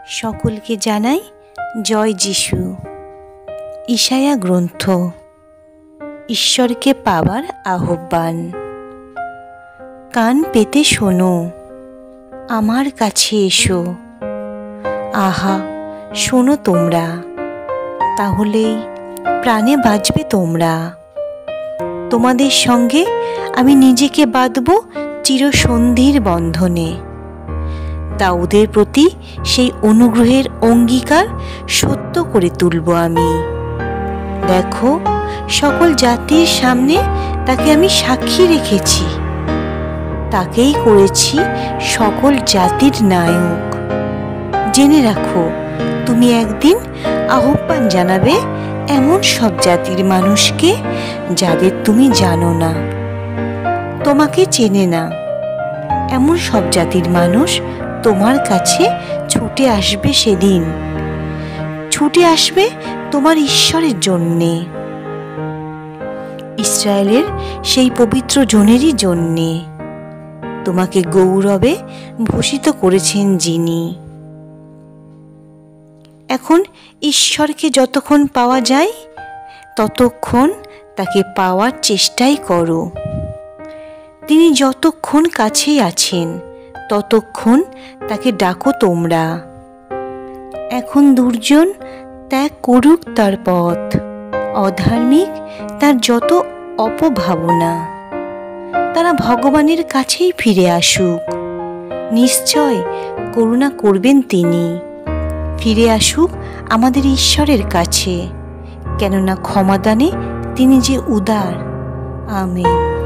সকলকে জানাই জয় যিশু। ইশায়া গ্রন্থ, ঈশ্বরকে পাবার আহ্বান। কান পেতে শোনো, আমার কাছে এসো। আহা, শোনো তোমরা, তাহলেই প্রাণে বাঁচবে তোমরা। তোমাদের সঙ্গে আমি নিজেকে বাঁধব চিরসন্ধির বন্ধনে। দাউদের প্রতি সেই অনুগ্রহের অঙ্গীকার সত্য করে তুলব আমি। দেখো, সকল জাতির সামনে তাকে আমি সাক্ষী রেখেছি, তাকেই করেছি সকল জাতির নায়ক। জেনে রাখো, তুমি একদিন আহ্বান জানাবে এমন সব জাতির মানুষকে যাদের তুমি জানো না, তোমাকে চেনে না। এমন সব জাতির মানুষ তোমার কাছে ছুটে আসবে সেদিন, ছুটে আসবে তোমার ঈশ্বরের জন্যে, ইসরায়েলের সেই পবিত্র জনেরই জন্যে। তোমাকে গৌরবে ভূষিত করেছেন যিনি। এখন ঈশ্বরকে যতক্ষণ পাওয়া যায় ততক্ষণ তাকে পাওয়ার চেষ্টাই করো। তিনি যতক্ষণ কাছেই আছেন ততক্ষণ তাকে ডাকো তোমরা। এখন দুর্জন ত্যাগ করুক তার পথ, অধার্মিক তার যত অপভাবনা, তারা ভগবানের কাছেই ফিরে আসুক। নিশ্চয় করুণা করবেন তিনি। ফিরে আসুক আমাদের ঈশ্বরের কাছে, কেননা ক্ষমাদানে তিনি যে উদার। আমেন।